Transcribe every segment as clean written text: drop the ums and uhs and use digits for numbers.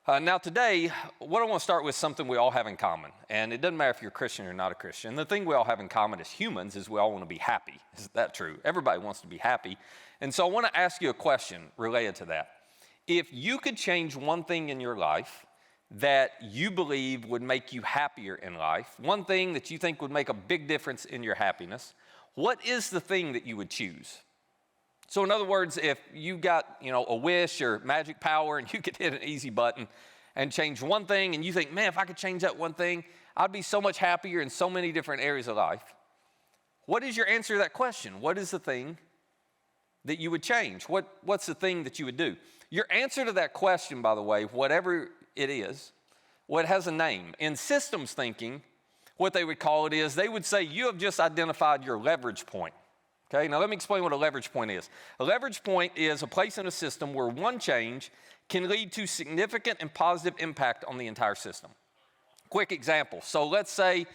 Now today, what I want to start with is something we all have in common. And it doesn't matter if you're a Christian or not a Christian. The thing we all have in common as humans is we all want to be happy. Is that true? Everybody wants to be happy. And so I want to ask you a question related to that. If you could change one thing in your life that you believe would make you happier in life, one thing that you think would make a big difference in your happiness, what is the thing that you would choose? So in other words, if you got, a wish or magic power and you could hit an easy button and change one thing and you think, man, if I could change that one thing, I'd be so much happier in so many different areas of life. What is your answer to that question? What is the thing that you would change? What's the thing that you would do? Your answer to that question, by the way, whatever it is, what has a name. In systems thinking, what they would call it is they would say you have just identified your leverage point. Okay, now let me explain what a leverage point is. A leverage point is a place in a system where one change can lead to significant and positive impact on the entire system. Quick example. So let's say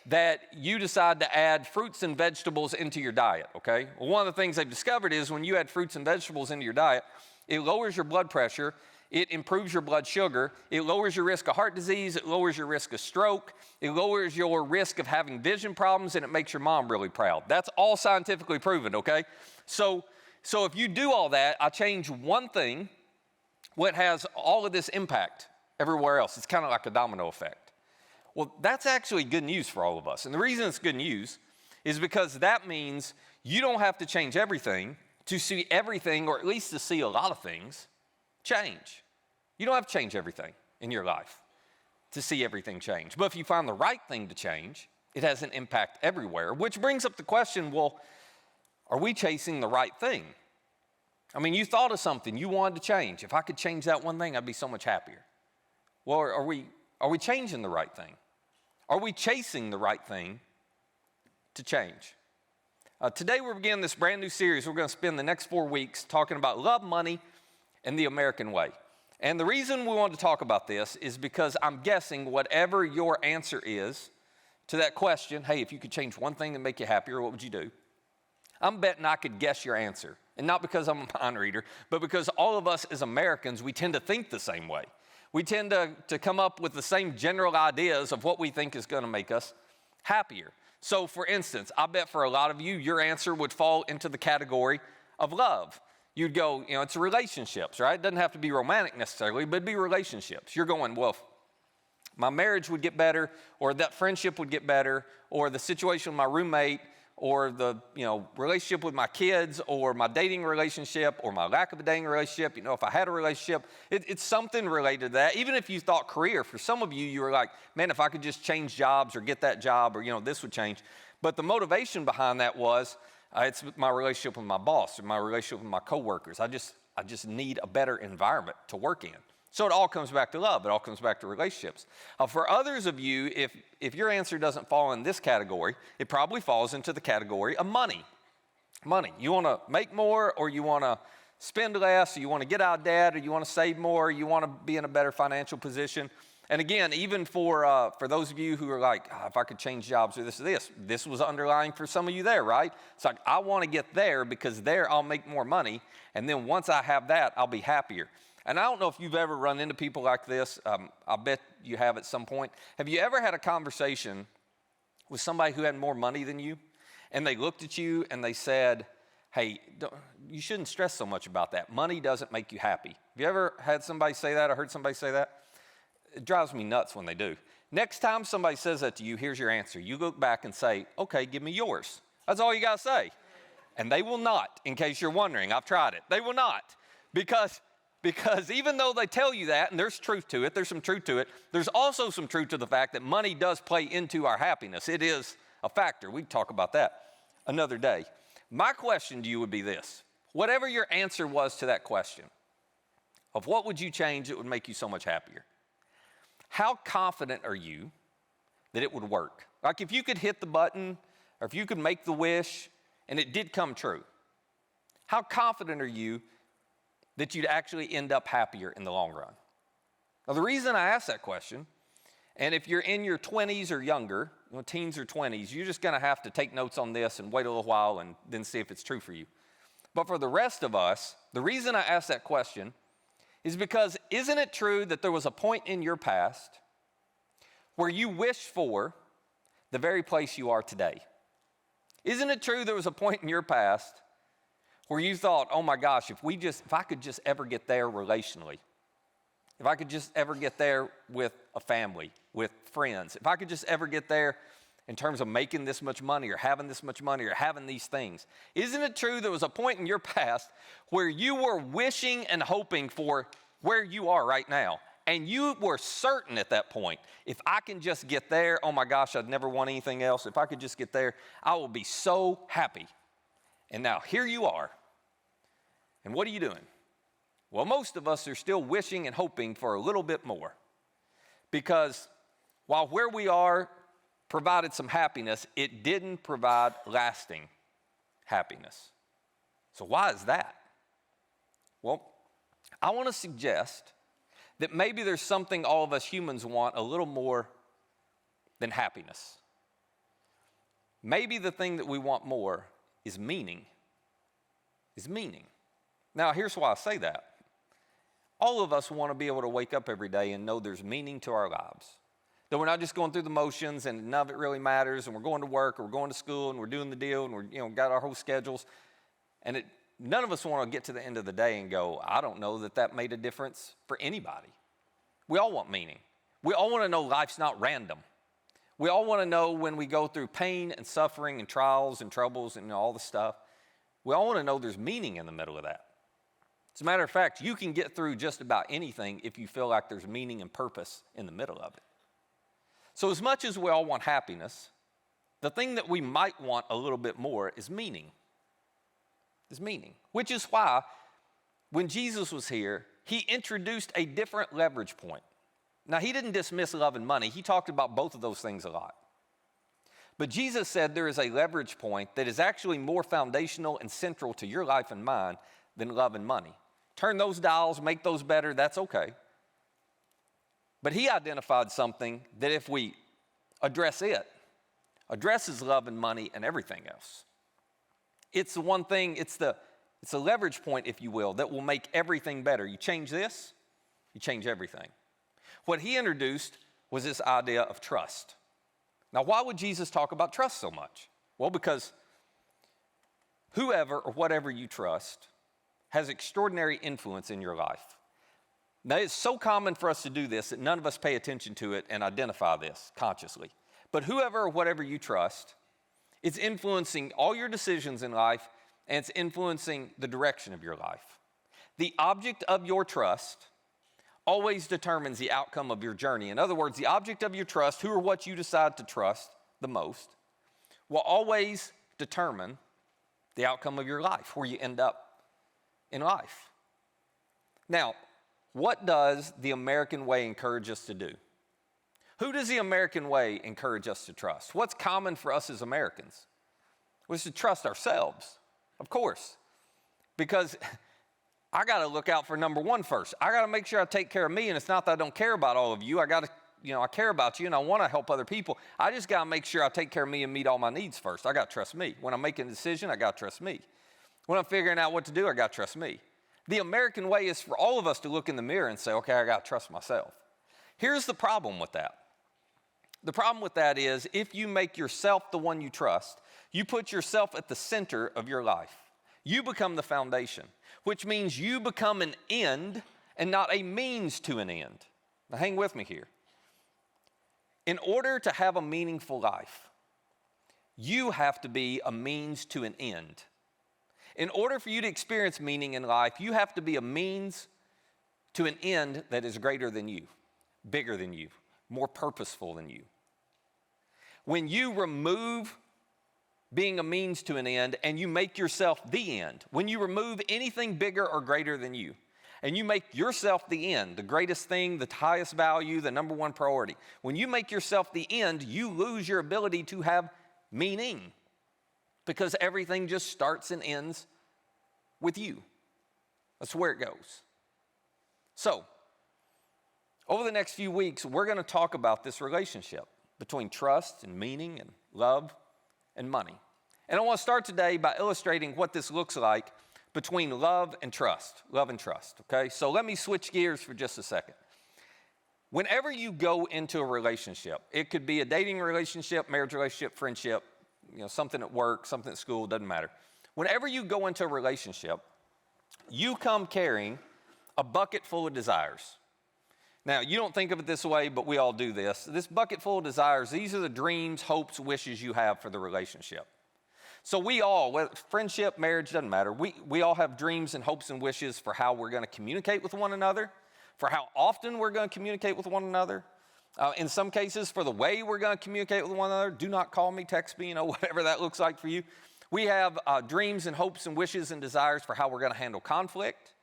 that you decide to add fruits and vegetables into your diet, okay? Well, one of the things they've discovered is when you add fruits and vegetables into your diet, it lowers your blood pressure, it improves your blood sugar, it lowers your risk of heart disease, it lowers your risk of stroke, it lowers your risk of having vision problems, and it makes your mom really proud. That's all scientifically proven, okay? So if you do all that, I change one thing, what has all of this impact everywhere else. It's kind of like a domino effect. Well, that's actually good news for all of us. And the reason it's good news is because that means you don't have to change everything to see everything, or at least to see a lot of things, change. You don't have to change everything in your life to see everything change. But if you find the right thing to change, it has an impact everywhere, which brings up the question, well, are we chasing the right thing? I mean, you thought of something you wanted to change. If I could change that one thing, I'd be so much happier. Well, are we changing the right thing? Are we chasing the right thing to change? Today we're beginning this brand new series. We're going to spend the next 4 weeks talking about love, money, and the American way. And the reason we want to talk about this is because I'm guessing whatever your answer is to that question, hey, if you could change one thing to make you happier, what would you do? I'm betting I could guess your answer. And not because I'm a mind reader, but because all of us as Americans, we tend to think the same way. We tend to come up with the same general ideas of what we think is going to make us happier. So for instance, I bet for a lot of you, your answer would fall into the category of love. You'd go, it's relationships, right? It doesn't have to be romantic necessarily, but it'd be relationships. You're going, well, my marriage would get better, or that friendship would get better, or the situation with my roommate, or the relationship with my kids, or my dating relationship, or my lack of a dating relationship. If I had a relationship, it's something related to that. Even if you thought career, for some of you, you were like, man, if I could just change jobs or get that job, or this would change. But the motivation behind that was, it's my relationship with my boss, or my relationship with my coworkers. I just need a better environment to work in. So it all comes back to love. It all comes back to relationships. For others of you, if your answer doesn't fall in this category, it probably falls into the category of money. Money. You want to make more, or you want to spend less, or you want to get out of debt, or you want to save more, or you want to be in a better financial position. And again, even for those of you who are like, if I could change jobs or this was underlying for some of you there, right? It's like, I want to get there because there I'll make more money. And then once I have that, I'll be happier. And I don't know if you've ever run into people like this. I bet you have at some point. Have you ever had a conversation with somebody who had more money than you? And they looked at you and they said, hey, you shouldn't stress so much about that. Money doesn't make you happy. Have you ever had somebody say that or heard somebody say that? It drives me nuts when they do. Next time somebody says that to you, here's your answer. You look back and say, okay, give me yours. That's all you got to say. And they will not, in case you're wondering. I've tried it. They will not. Because even though they tell you that, and there's truth to it, there's some truth to it, there's also some truth to the fact that money does play into our happiness. It is a factor. We can talk about that another day. My question to you would be this. Whatever your answer was to that question, of what would you change that would make you so much happier? How confident are you that it would work? Like if you could hit the button, or if you could make the wish, and it did come true, how confident are you that you'd actually end up happier in the long run? Now, the reason I ask that question, and if you're in your 20s or younger, teens or 20s, you're just going to have to take notes on this and wait a little while and then see if it's true for you. But for the rest of us, the reason I ask that question is because isn't it true that there was a point in your past where you wished for the very place you are today? Isn't it true there was a point in your past where you thought, oh my gosh, if I could just ever get there relationally, if I could just ever get there with a family, with friends, if I could just ever get there in terms of making this much money or having this much money or having these things. Isn't it true there was a point in your past where you were wishing and hoping for where you are right now? And you were certain at that point, if I can just get there, oh my gosh, I'd never want anything else. If I could just get there, I will be so happy. And now here you are. And what are you doing? Well, most of us are still wishing and hoping for a little bit more. Because while where we are provided some happiness, it didn't provide lasting happiness. So why is that? Well, I want to suggest that maybe there's something all of us humans want a little more than happiness. Maybe the thing that we want more is meaning. Now, here's why I say that. All of us want to be able to wake up every day and know there's meaning to our lives. That we're not just going through the motions and none of it really matters, and we're going to work or we're going to school and we're doing the deal and we're got our whole schedules. And none of us want to get to the end of the day and go, I don't know that made a difference for anybody. We all want meaning. We all want to know life's not random. We all want to know when we go through pain and suffering and trials and troubles and all the stuff, we all want to know there's meaning in the middle of that. As a matter of fact, you can get through just about anything if you feel like there's meaning and purpose in the middle of it. So as much as we all want happiness, the thing that we might want a little bit more is meaning. Which is why when Jesus was here, he introduced a different leverage point. Now, he didn't dismiss love and money. He talked about both of those things a lot. But Jesus said there is a leverage point that is actually more foundational and central to your life and mine than love and money. Turn those dials, make those better, that's okay. But he identified something that if we address it, addresses love and money and everything else. It's the one thing, it's a leverage point, if you will, that will make everything better. You change this, you change everything. What he introduced was this idea of trust. Now, why would Jesus talk about trust so much? Well, because whoever or whatever you trust has extraordinary influence in your life. Now, it's so common for us to do this that none of us pay attention to it and identify this consciously. But whoever or whatever you trust, it's influencing all your decisions in life, and it's influencing the direction of your life. The object of your trust always determines the outcome of your journey. In other words, the object of your trust, who or what you decide to trust the most, will always determine the outcome of your life, where you end up in life. Now, what does the American way encourage us to do? Who does the American way encourage us to trust? What's common for us as Americans? Well, it's to trust ourselves, of course, because I got to look out for number one first. I got to make sure I take care of me, and it's not that I don't care about all of you. I care about you, and I want to help other people. I just got to make sure I take care of me and meet all my needs first. I got to trust me. When I'm making a decision, I got to trust me. When I'm figuring out what to do, I got to trust me. The American way is for all of us to look in the mirror and say, okay, I got to trust myself. Here's the problem with that. The problem with that is if you make yourself the one you trust, you put yourself at the center of your life. You become the foundation, which means you become an end and not a means to an end. Now hang with me here. In order to have a meaningful life, you have to be a means to an end. In order for you to experience meaning in life, you have to be a means to an end that is greater than you, bigger than you, more purposeful than you. When you remove being a means to an end and you make yourself the end, when you remove anything bigger or greater than you, and you make yourself the end, the greatest thing, the highest value, the number one priority, when you make yourself the end, you lose your ability to have meaning. Because everything just starts and ends with you. That's where it goes. So, over the next few weeks, we're going to talk about this relationship between trust and meaning and love and money. And I want to start today by illustrating what this looks like between love and trust. Love and trust, okay? So let me switch gears for just a second. Whenever you go into a relationship, it could be a dating relationship, marriage relationship, friendship, something at work, something at school, doesn't matter. Whenever you go into a relationship, you come carrying a bucket full of desires. Now, you don't think of it this way, but we all do this. This bucket full of desires, these are the dreams, hopes, wishes you have for the relationship. So we all, whether friendship, marriage, doesn't matter. We all have dreams and hopes and wishes for how we're going to communicate with one another, for how often we're going to communicate with one another. In some cases, for the way we're going to communicate with one another. Do not call me, text me, whatever that looks like for you. We have dreams and hopes and wishes and desires for how we're going to handle conflict,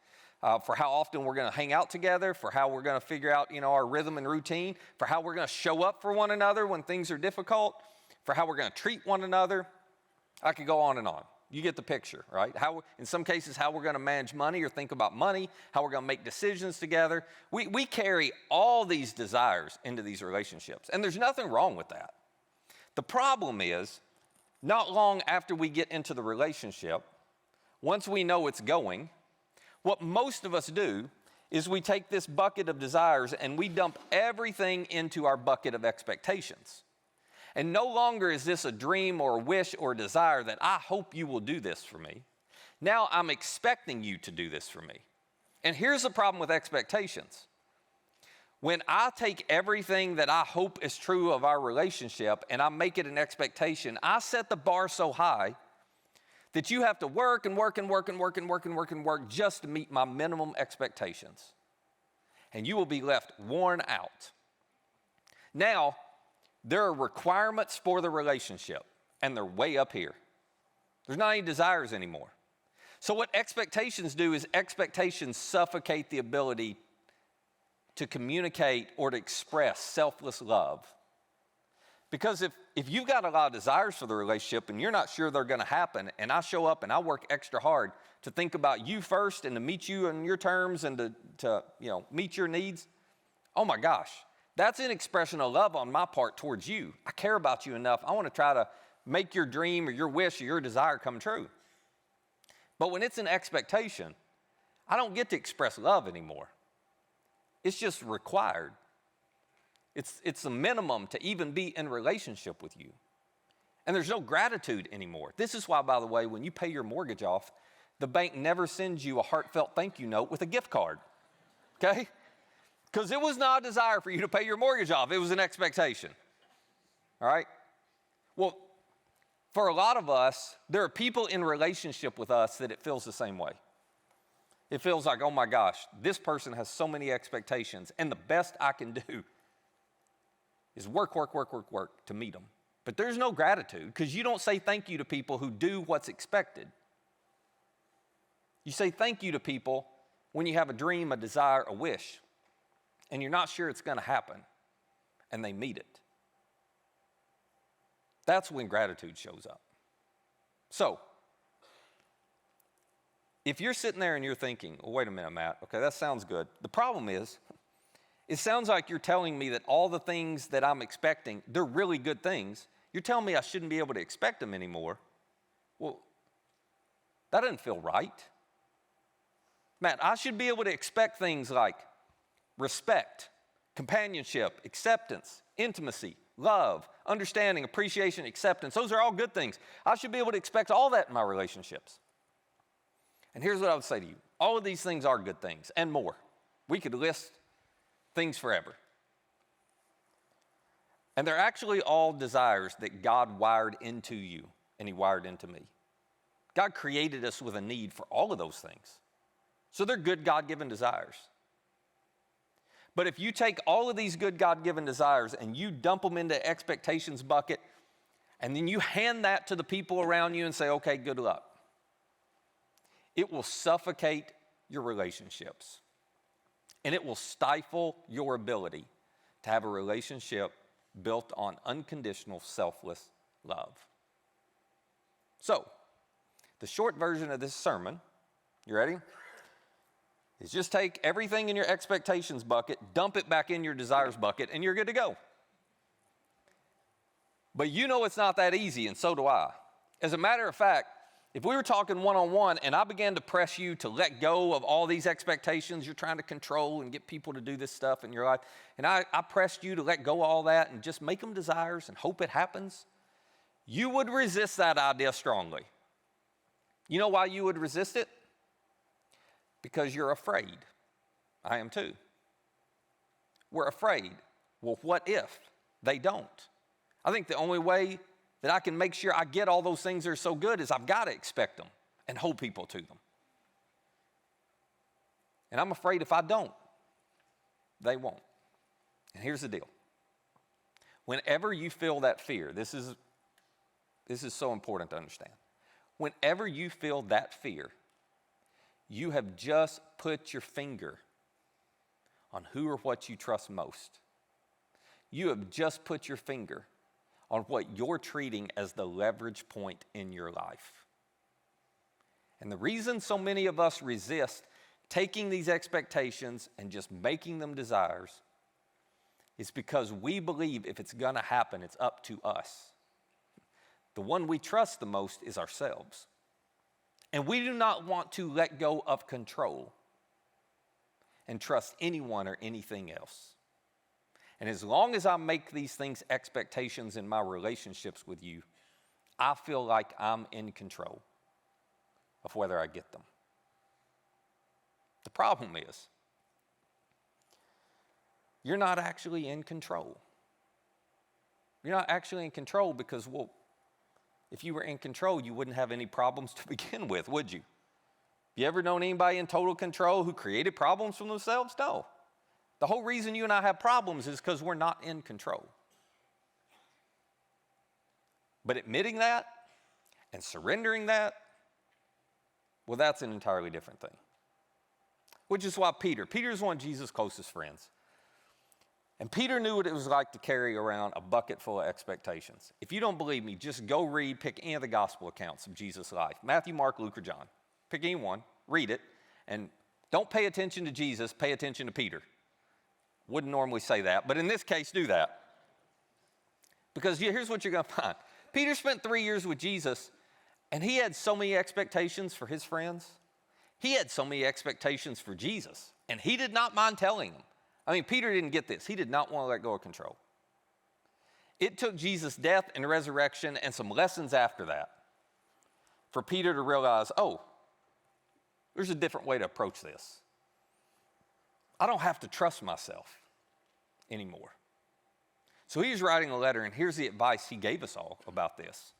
for how often we're going to hang out together, for how we're going to figure out, our rhythm and routine, for how we're going to show up for one another when things are difficult, for how we're going to treat one another. I could go on and on. You get the picture, right? In some cases, how we're going to manage money or think about money, how we're going to make decisions together. We carry all these desires into these relationships, and there's nothing wrong with that. The problem is, not long after we get into the relationship, once we know it's going, what most of us do is we take this bucket of desires and we dump everything into our bucket of expectations. And no longer is this a dream or a wish or a desire that I hope you will do this for me. Now I'm expecting you to do this for me. And here's the problem with expectations. When I take everything that I hope is true of our relationship and I make it an expectation, I set the bar so high that you have to work and work and work and work and work and work and work just to meet my minimum expectations. And you will be left worn out. Now, there are requirements for the relationship, and they're way up here. There's not any desires anymore. So what expectations do is expectations suffocate the ability to communicate or to express selfless love. Because if you've got a lot of desires for the relationship and you're not sure they're going to happen, and I show up and I work extra hard to think about you first and to meet you on your terms and to meet your needs, oh my gosh. That's an expression of love on my part towards you. I care about you enough. I want to try to make your dream or your wish or your desire come true. But when it's an expectation, I don't get to express love anymore. It's just required. It's a minimum to even be in relationship with you. And there's no gratitude anymore. This is why, by the way, when you pay your mortgage off, the bank never sends you a heartfelt thank you note with a gift card, okay? Because it was not a desire for you to pay your mortgage off. It was an expectation. All right? Well, for a lot of us, there are people in relationship with us that it feels the same way. It feels like, oh my gosh, this person has so many expectations, and the best I can do is work to meet them. But there's no gratitude because you don't say thank you to people who do what's expected. You say thank you to people when you have a dream, a desire, a wish, and you're not sure it's going to happen, and they meet it. That's when gratitude shows up. So, if you're sitting there and you're thinking, well, wait a minute, Matt, okay, that sounds good. The problem is, it sounds like you're telling me that all the things that I'm expecting, they're really good things. You're telling me I shouldn't be able to expect them anymore. Well, that doesn't feel right. Matt, I should be able to expect things like respect, companionship, acceptance, intimacy, love, understanding, appreciation, acceptance. Those are all good things. I should be able to expect all that in my relationships. And here's what I would say to you. All of these things are good things and more. We could list things forever. And they're actually all desires that God wired into you and He wired into me. God created us with a need for all of those things. So they're good God-given desires. But if you take all of these good God-given desires and you dump them into expectations bucket, and then you hand that to the people around you and say, okay, good luck, it will suffocate your relationships. And it will stifle your ability to have a relationship built on unconditional, selfless love. So, the short version of this sermon, you ready? Is just take everything in your expectations bucket, dump it back in your desires bucket, and you're good to go. But you know it's not that easy, and so do I. As a matter of fact, If we were talking one-on-one and I began to press you to let go of all these expectations you're trying to control and get people to do this stuff in your life, and I pressed you to let go of all that and just make them desires and hope it happens, you would resist that idea strongly. You know why you would resist it? Because you're afraid. I am too. We're afraid. Well, what if they don't? I think the only way that I can make sure I get all those things that are so good is I've got to expect them and hold people to them. And I'm afraid if I don't, they won't. And here's the deal. Whenever you feel that fear, this is so important to understand. Whenever you feel that fear, you have just put your finger on who or what you trust most. You have just put your finger on what you're treating as the leverage point in your life. And the reason so many of us resist taking these expectations and just making them desires is because we believe if it's going to happen, it's up to us. The one we trust the most is ourselves. And we do not want to let go of control and trust anyone or anything else. And as long as I make these things expectations in my relationships with you, I feel like I'm in control of whether I get them. The problem is, you're not actually in control. You're not actually in control because, well, if you were in control, you wouldn't have any problems to begin with, would you? You ever known anybody in total control who created problems for themselves? No. The whole reason you and I have problems is because we're not in control. But admitting that and surrendering that, well, that's an entirely different thing. Which is why Peter's one of Jesus' closest friends. And Peter knew what it was like to carry around a bucket full of expectations. If you don't believe me, just go pick any of the gospel accounts of Jesus' life. Matthew, Mark, Luke, or John. Pick any one, read it, and don't pay attention to Jesus, pay attention to Peter. Wouldn't normally say that, but in this case, do that. Because here's what you're going to find. Peter spent 3 years with Jesus, and he had so many expectations for his friends. He had so many expectations for Jesus, and he did not mind telling them. I mean, Peter didn't get this. He did not want to let go of control. It took Jesus' death and resurrection and some lessons after that for Peter to realize, oh, there's a different way to approach this. I don't have to trust myself anymore. So he's writing a letter, and here's the advice he gave us all about this.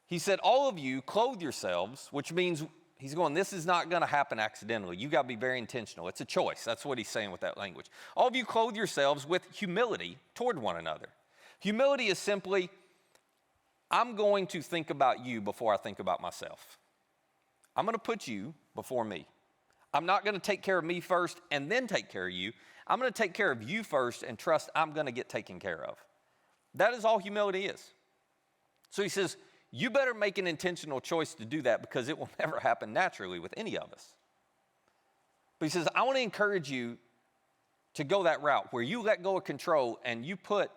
He said, all of you clothe yourselves, which means he's going, this is not going to happen accidentally. You got to be very intentional. It's a choice. That's what he's saying with that language. All of you clothe yourselves with humility toward one another. Humility is simply, I'm going to think about you before I think about myself. I'm going to put you before me. I'm not going to take care of me first and then take care of you. I'm going to take care of you first and trust I'm going to get taken care of. That is all humility is. So he says, you better make an intentional choice to do that because it will never happen naturally with any of us. But he says, I want to encourage you to go that route where you let go of control and you put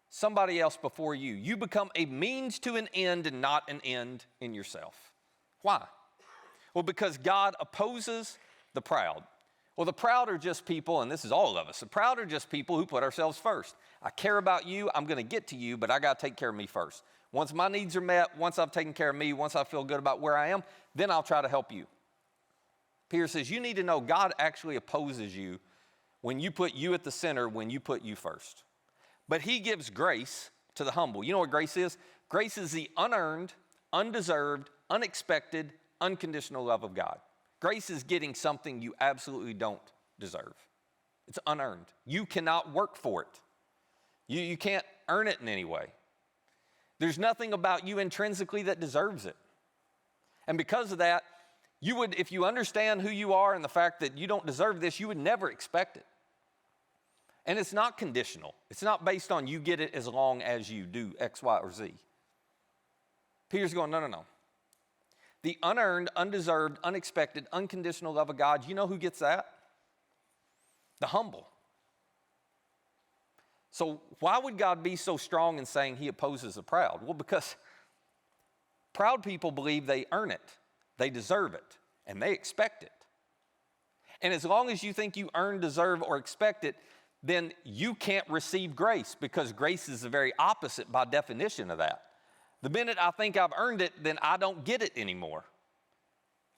somebody else before you. You become a means to an end and not an end in yourself. Why? Well, because God opposes the proud. Well, the proud are just people, and this is all of us. The proud are just people who put ourselves first. I care about you. I'm going to get to you, but I got to take care of me first. Once my needs are met, once I've taken care of me, once I feel good about where I am, then I'll try to help you. Peter says you need to know God actually opposes you when you put you at the center, when you put you first. But he gives grace to the humble. You know what grace is? Grace is the unearned, undeserved, unexpected, unconditional love of God. Grace is getting something you absolutely don't deserve. It's unearned. You cannot work for it. You can't earn it in any way. There's nothing about you intrinsically that deserves it. And because of that, you would, if you understand who you are and the fact that you don't deserve this, you would never expect it. And it's not conditional. It's not based on you get it as long as you do X, Y, or Z. Peter's going, no. The unearned, undeserved, unexpected, unconditional love of God, you know who gets that? The humble. So why would God be so strong in saying he opposes the proud? Well, because Proud people believe they earn it, they deserve it, and they expect it. And as long as you think you earn, deserve, or expect it, then you can't receive grace, because grace is the very opposite by definition of that. The minute I think I've earned it, then I don't get it anymore.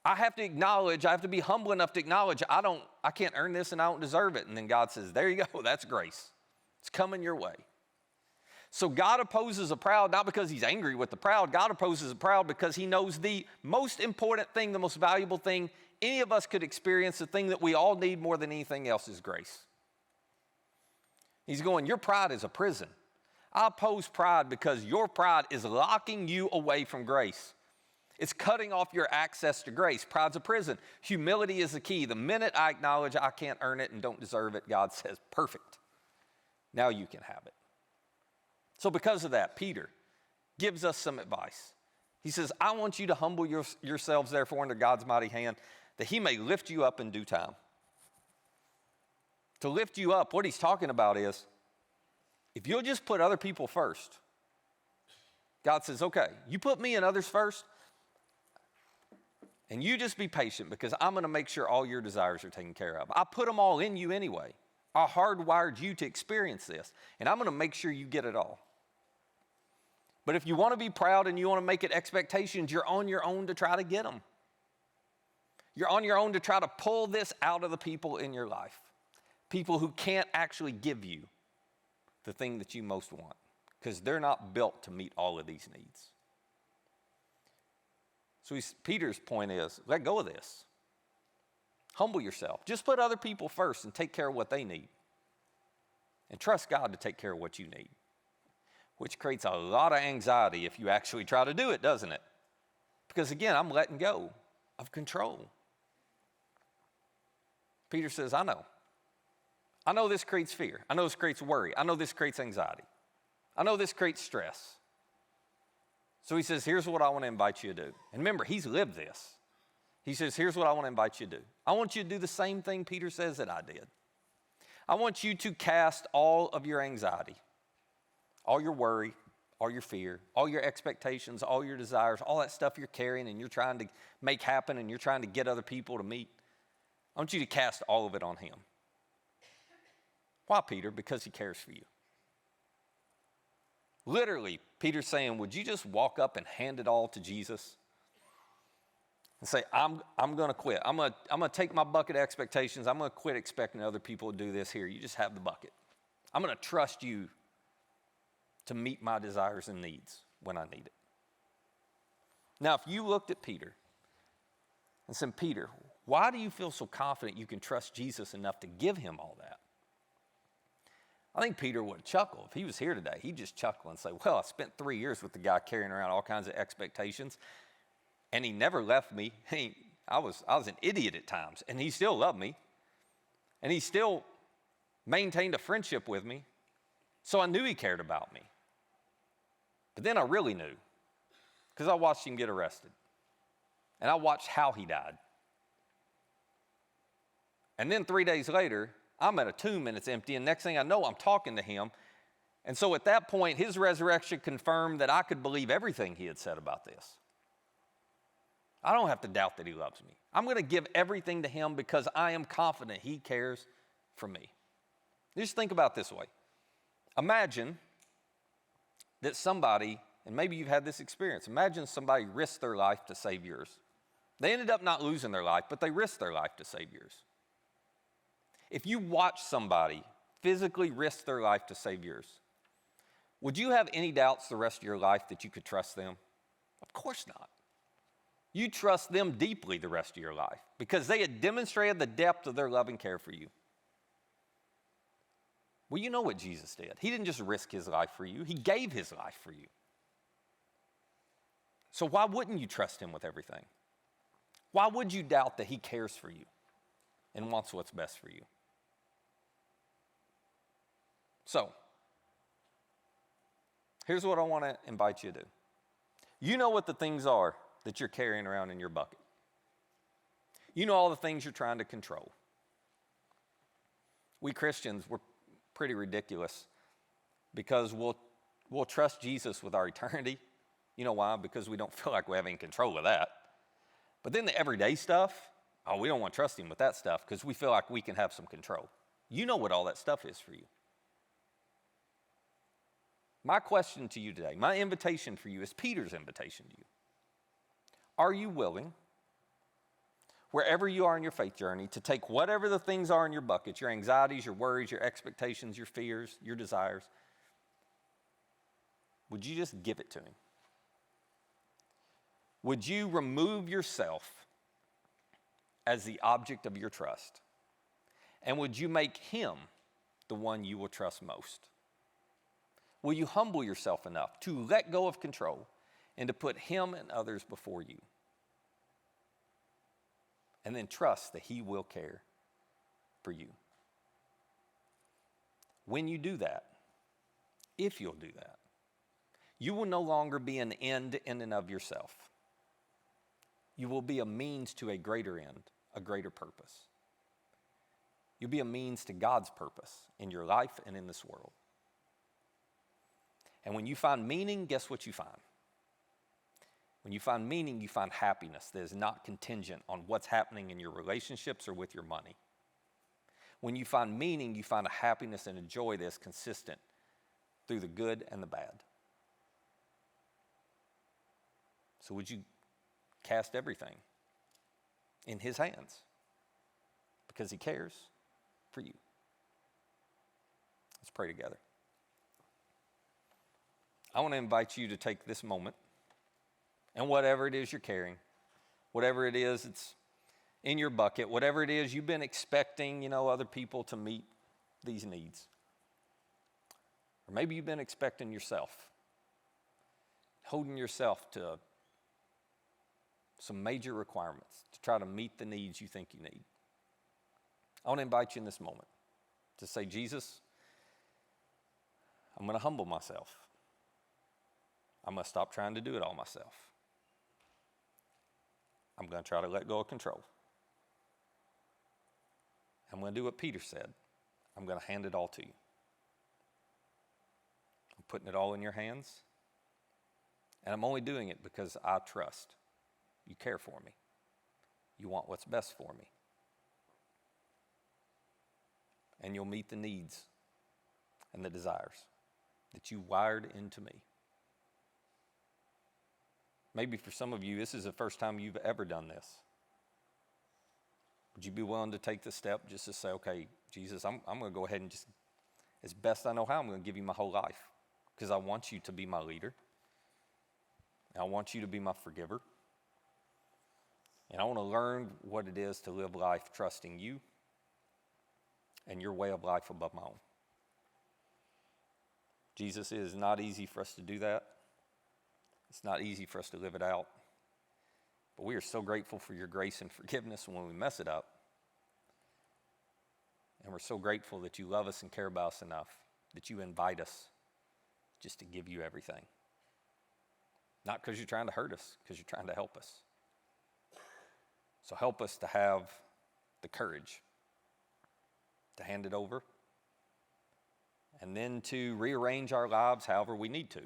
I have to be humble enough to acknowledge I can't earn this and I don't deserve it. And then God says, there you go, that's grace. It's coming your way. So God opposes the proud, not because he's angry with the proud. God opposes the proud because he knows the most important thing, the most valuable thing any of us could experience, the thing that we all need more than anything else, is grace. He's going, your pride is a prison. I oppose pride because your pride is locking you away from grace. It's cutting off your access to grace. Pride's a prison. Humility is the key. The minute I acknowledge I can't earn it and don't deserve it, God says, perfect. Now you can have it. So because of that, Peter gives us some advice. He says, I want you to humble yourselves, therefore, under God's mighty hand, that he may lift you up in due time. To lift you up, what he's talking about is, if you'll just put other people first, God says, okay, you put me and others first, and you just be patient, because I'm going to make sure all your desires are taken care of. I put them all in you anyway. I hardwired you to experience this, and I'm going to make sure you get it all. But if you want to be proud and you want to make it expectations, you're on your own to try to get them. You're on your own to try to pull this out of the people in your life. People who can't actually give you the thing that you most want, because they're not built to meet all of these needs. So Peter's point is, let go of this. Humble yourself. Just put other people first and take care of what they need. And trust God to take care of what you need, which creates a lot of anxiety if you actually try to do it, doesn't it? Because again, I'm letting go of control. Peter says, I know. I know this creates fear. I know this creates worry. I know this creates anxiety. I know this creates stress. So he says, here's what I want to invite you to do. And remember, he's lived this. He says, here's what I want to invite you to do. I want you to do the same thing Peter says that I did. I want you to cast all of your anxiety, all your worry, all your fear, all your expectations, all your desires, all that stuff you're carrying and you're trying to make happen and you're trying to get other people to meet. I want you to cast all of it on him. Why, Peter? Because he cares for you. Literally, Peter's saying, would you just walk up and hand it all to Jesus? And say, I'm going to quit. I'm going to take my bucket of expectations. I'm going to quit expecting other people to do this here. You just have the bucket. I'm going to trust you to meet my desires and needs when I need it. Now, if you looked at Peter and said, Peter, why do you feel so confident you can trust Jesus enough to give him all that? I think Peter would chuckle. If he was here today, he'd just chuckle and say, well, I spent 3 years with the guy carrying around all kinds of expectations, and he never left me. I was an idiot at times, and he still loved me, and he still maintained a friendship with me, so I knew he cared about me. But then I really knew, because I watched him get arrested, and I watched how he died. And then 3 days later, I'm at a tomb and it's empty, and next thing I know, I'm talking to him. And so at that point, his resurrection confirmed that I could believe everything he had said about this. I don't have to doubt that he loves me. I'm going to give everything to him because I am confident he cares for me. Just think about it this way. Imagine that somebody, and maybe you've had this experience, imagine somebody risked their life to save yours. They ended up not losing their life, but they risked their life to save yours. If you watch somebody physically risk their life to save yours, would you have any doubts the rest of your life that you could trust them? Of course not. You trust them deeply the rest of your life because they had demonstrated the depth of their love and care for you. Well, you know what Jesus did. He didn't just risk his life for you. He gave his life for you. So why wouldn't you trust him with everything? Why would you doubt that he cares for you and wants what's best for you? So, here's what I want to invite you to do. You know what the things are that you're carrying around in your bucket. You know all the things you're trying to control. We Christians, we're pretty ridiculous because we'll trust Jesus with our eternity, You know why? Because we don't feel like we have any control of that. But then the everyday stuff, oh, we don't want to trust him with that stuff because we feel like we can have some control. You know what all that stuff is for you. My question to you today, my invitation for you is Peter's invitation to you. Are you willing, wherever you are in your faith journey, to take whatever the things are in your bucket, your anxieties, your worries, your expectations, your fears, your desires, would you just give it to him? Would you remove yourself as the object of your trust? And would you make him the one you will trust most? Will you humble yourself enough to let go of control and to put him and others before you? And then trust that he will care for you. When you do that, if you'll do that, you will no longer be an end in and of yourself. You will be a means to a greater end, a greater purpose. You'll be a means to God's purpose in your life and in this world. And when you find meaning, guess what you find? When you find meaning, you find happiness that is not contingent on what's happening in your relationships or with your money. When you find meaning, you find a happiness and a joy that is consistent through the good and the bad. So would you cast everything in his hands because he cares for you? Let's pray together. I want to invite you to take this moment and whatever it is you're carrying, whatever it is it's in your bucket, whatever it is you've been expecting, other people to meet these needs. Or maybe you've been expecting yourself, holding yourself to some major requirements to try to meet the needs you think you need. I want to invite you in this moment to say, Jesus, I'm going to humble myself. I'm going to stop trying to do it all myself. I'm going to try to let go of control. I'm going to do what Peter said. I'm going to hand it all to you. I'm putting it all in your hands. And I'm only doing it because I trust you care for me. You want what's best for me. And you'll meet the needs and the desires that you wired into me. Maybe for some of you, this is the first time you've ever done this. Would you be willing to take the step just to say, okay, Jesus, I'm going to go ahead and just, as best I know how, I'm going to give you my whole life because I want you to be my leader. And I want you to be my forgiver. And I want to learn what it is to live life trusting you and your way of life above my own. Jesus, it is not easy for us to do that. It's not easy for us to live it out. But we are so grateful for your grace and forgiveness when we mess it up. And we're so grateful that you love us and care about us enough that you invite us just to give you everything. Not because you're trying to hurt us, because you're trying to help us. So help us to have the courage to hand it over and then to rearrange our lives however we need to,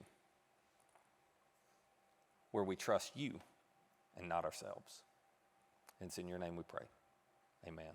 where we trust you and not ourselves. And it's in your name we pray. Amen.